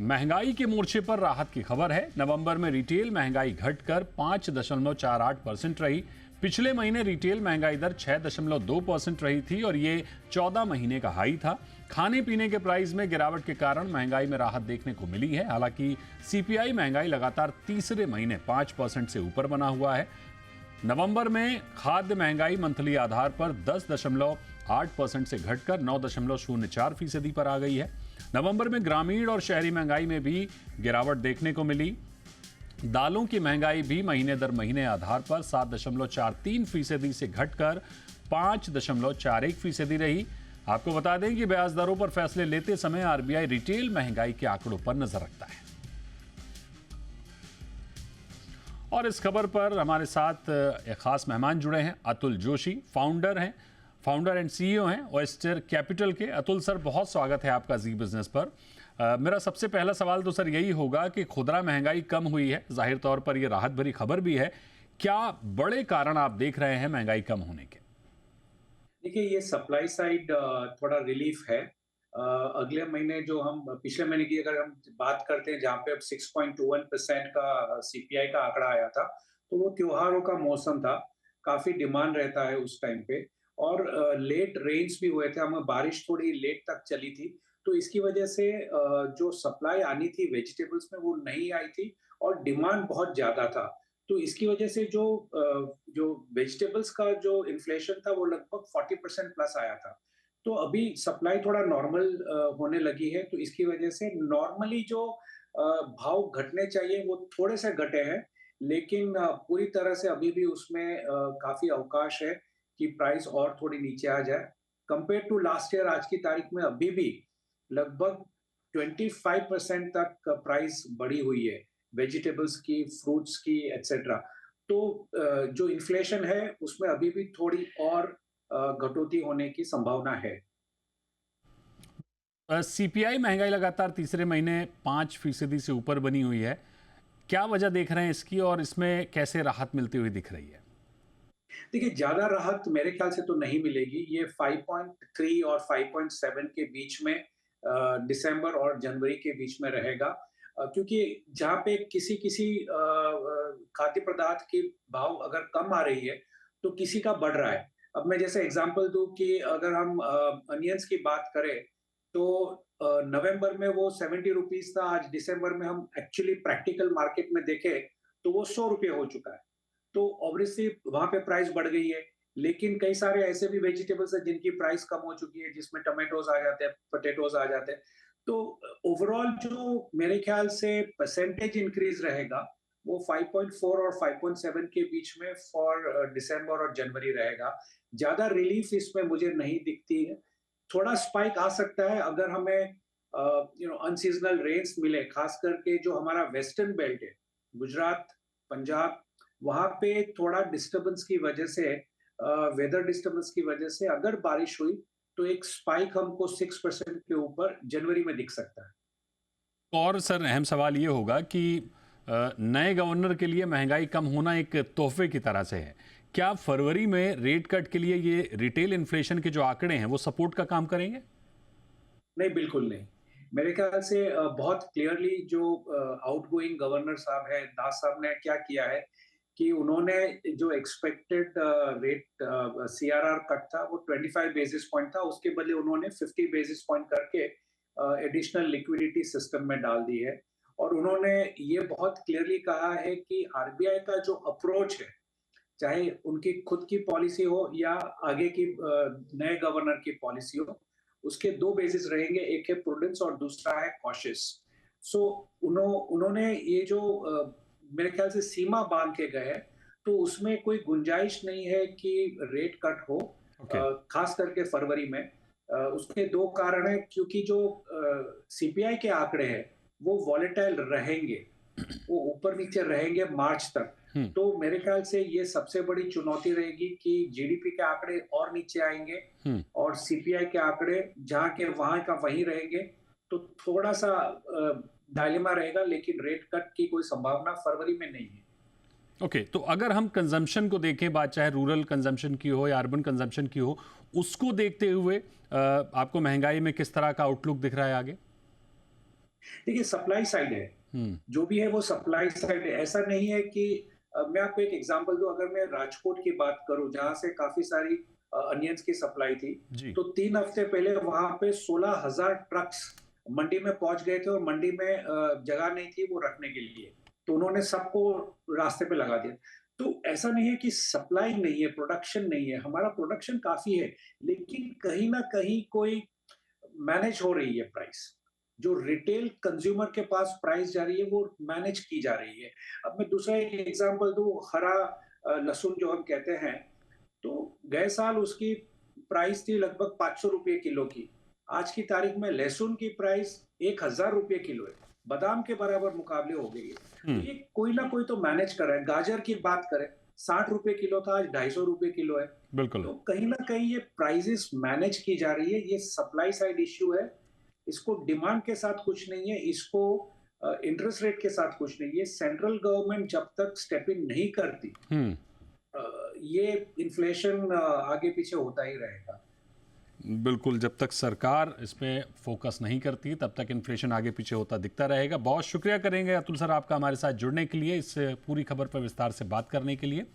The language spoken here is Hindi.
महंगाई के मोर्चे पर राहत की खबर है। नवंबर में रिटेल महंगाई घटकर 5.48% रही। पिछले महीने रिटेल महंगाई दर 6.2% रही थी और ये 14 महीने का हाई था। खाने पीने के प्राइस में गिरावट के कारण महंगाई में राहत देखने को मिली है। हालांकि सीपीआई महंगाई लगातार तीसरे महीने 5% से ऊपर बना हुआ है। नवंबर में खाद्य महंगाई मंथली आधार पर 10.8% से घटकर 9.04% पर आ गई है। नवंबर में ग्रामीण और शहरी महंगाई में भी गिरावट देखने को मिली। दालों की महंगाई भी महीने दर महीने आधार पर 7.43% से घटकर 5.41% रही। आपको बता दें कि ब्याज दरों पर फैसले लेते समय आरबीआई रिटेल महंगाई के आंकड़ों पर नजर रखता है। और इस खबर पर हमारे साथ एक खास मेहमान जुड़े हैं। Atul Joshi founder and CEO हैं ओएस्टर कैपिटल के। अतुल सर, बहुत स्वागत है आपका जी बिजनेस पर। मेरा सबसे पहला सवाल तो सर यही होगा कि खुदरा महंगाई कम हुई है, जाहिर तौर पर यह राहत भरी खबर भी है। क्या बड़े कारण आप देख रहे हैं महंगाई कम होने के? देखिए, ये सप्लाई साइड थोड़ा रिलीफ है। अगले महीने जो हम पिछले महीने की अगर हम बात करते हैं, जहाँ पे अब 6.21% का सीपीआई का आंकड़ा आया था, तो वो त्योहारों का मौसम था। काफी डिमांड रहता है उस टाइम पे और लेट रेन्स भी हुए थे। हमें बारिश थोड़ी लेट तक चली थी, तो इसकी वजह से जो सप्लाई आनी थी वेजिटेबल्स में वो नहीं आई थी और डिमांड बहुत ज्यादा था। तो इसकी वजह से जो वेजिटेबल्स का जो इन्फ्लेशन था वो लगभग 40% प्लस आया था। तो अभी सप्लाई थोड़ा नॉर्मल होने लगी है, तो इसकी वजह से नॉर्मली जो भाव घटने चाहिए वो थोड़े से घटे हैं, लेकिन पूरी तरह से अभी भी उसमें काफी अवकाश है कि प्राइस और थोड़ी नीचे आ जाए। कंपेयर टू लास्ट ईयर आज की तारीख में अभी भी लगभग 25% तक प्राइस बढ़ी हुई है, वेजिटेबल्स की, फ्रूट्स की, एटसेट्रा। तो जो इन्फ्लेशन है उसमें अभी भी थोड़ी और कटौती होने की संभावना है। सीपीआई महंगाई लगातार तीसरे महीने 5% से ऊपर बनी हुई है। क्या वजह देख रहे हैं इसकी और इसमें कैसे राहत मिलती हुई दिख रही है? देखिए, ज्यादा राहत मेरे ख्याल से तो नहीं मिलेगी। ये 5.3 और 5.7 के बीच में दिसंबर और जनवरी के बीच में रहेगा, क्योंकि जहाँ पे किसी किसी खाद्य पदार्थ की भाव अगर कम आ रही है तो किसी का बढ़ रहा है। अब मैं जैसे एग्जांपल दूं कि अगर हम अनियंस की बात करें तो नवंबर में वो 70 रुपीज था, आज दिसंबर में हम एक्चुअली प्रैक्टिकल मार्केट में देखें तो वो 100 रुपये हो चुका है। तो ऑब्वियसली वहां पे प्राइस बढ़ गई है। लेकिन कई सारे ऐसे भी वेजिटेबल्स हैं जिनकी प्राइस कम हो चुकी है, जिसमें टमाटोज आ जाते हैं, पोटैटोज आ जाते हैं। तो ओवरऑल जो मेरे ख्याल से परसेंटेज इंक्रीज रहेगा वो 5.4 और 5.7 के बीच में फॉर दिसंबर और जनवरी रहेगा। ज्यादा रिलीफ इसमें मुझे नहीं दिखती है। थोड़ा स्पाइक आ सकता है अगर हमें अनसीजनल रेन्स मिले, खास करके जो हमारा वेस्टर्न बेल्ट है, गुजरात, पंजाब, वहां पे थोड़ा डिस्टरबेंस की वजह से, वेदर डिस्टरबेंस की वजह से अगर बारिश हुई तो एक स्पाइक हमको 6% के ऊपर जनवरी में दिख सकता है। और सर अहम सवाल ये होगा कि नए गवर्नर के लिए महंगाई कम होना एक तोहफे की तरह से है। क्या फरवरी में रेट कट के लिए ये रिटेल इन्फ्लेशन के जो आंकड़े हैं वो सपोर्ट का काम करेंगे? नहीं, बिल्कुल नहीं। मेरे ख्याल से बहुत क्लियरली जो आउटगोइंग गवर्नर साहब है, दास साहब ने क्या किया है कि उन्होंने जो एक्सपेक्टेड रेट सीआरआर कट था वो 25 बेसिस पॉइंट था, उसके बदले उन्होंने 50 बेसिस पॉइंट करके एडिशनल लिक्विडिटी सिस्टम में डाल दी है। और उन्होंने ये बहुत क्लियरली कहा है कि आरबीआई का जो अप्रोच है, चाहे उनकी खुद की पॉलिसी हो या आगे की नए गवर्नर की पॉलिसी हो, उसके दो बेसिस रहेंगे। एक है प्रूडेंस और दूसरा है कॉशियस। सो उन्होंने ये जो मेरे ख्याल से सीमा बांध के गए हैं, तो उसमें कोई गुंजाइश नहीं है कि रेट कट हो, ओके। खास करके फरवरी में। उसके दो कारण है, क्योंकि जो सीपीआई के आंकड़े हैं वो वॉलेटाइल रहेंगे, वो ऊपर नीचे रहेंगे मार्च तक। हम्म। तो मेरे ख्याल से ये सबसे बड़ी चुनौती रहेगी कि जीडीपी के आंकड़े और नीचे आएंगे हम्म। और सीपीआई के आंकड़े जहां के वहां का वहीं रहेंगे। तो थोड़ा सा डायलेमा रहेगा, लेकिन रेट कट की कोई संभावना फरवरी में नहीं है। ओके, तो अगर हम कंजम्पशन को देखें, बात चाहे रूरल कंजम्पशन की हो या अर्बन कंजम्पशन की हो, उसको देखते हुए आपको महंगाई में किस तरह का आउटलुक दिख रहा है आगे? देखिए सप्लाई साइड है, हम्म। जो भी है वो सप्लाई साइड है। ऐसा नहीं है कि मैं आपको एक एग्जांपल दूं, अगर मैं राजकोट की बात करूं जहां से काफी सारी अनियंस की सप्लाई थी, जी। तो 3 हफ्ते पहले वहां पे 16,000 ट्रक्स मंडी में पहुंच गए थे और मंडी में जगह नहीं थी वो रखने के लिए, तो उन्होंने सबको रास्ते पे लगा दिया। तो ऐसा नहीं है कि सप्लाई नहीं है, प्रोडक्शन नहीं है, हमारा प्रोडक्शन काफी है, लेकिन कहीं ना कहीं कोई मैनेज हो रही है प्राइस। जो रिटेल कंज्यूमर के पास प्राइस जा रही है वो मैनेज की जा रही है। अब मैं दूसरा एक एग्जांपल दूं, हरा लहसुन जो हम कहते हैं, तो गए साल उसकी प्राइस थी लगभग 500 रुपए किलो की। आज की तारीख में लहसुन की प्राइस 1,000 रुपए किलो है, बादाम के बराबर मुकाबले हो गई है। तो हम्म। ये कोई ना कोई तो मैनेज कर रहा है। गाजर की बात करें, 60 रुपए किलो था, आज 250 रुपए किलो है। बिल्कुल। तो कहीं ना कहीं ये प्राइसेस मैनेज की जा रही है, ये सप्लाई साइड इश्यू है। इसको डिमांड के साथ कुछ नहीं है, इसको इंटरेस्ट रेट के साथ कुछ नहीं है। सेंट्रल गवर्नमेंट जब तक स्टेप इन नहीं करती, हम्म। ये इन्फ्लेशन आगे पीछे होता ही रहेगा। बिल्कुल, जब तक सरकार इस पे फोकस नहीं करती तब तक इन्फ्लेशन आगे पीछे होता दिखता रहेगा। बहुत शुक्रिया करेंगे अतुल सर आपका हमारे साथ जुड़ने के लिए, इस पूरी खबर पर विस्तार से बात करने के लिए।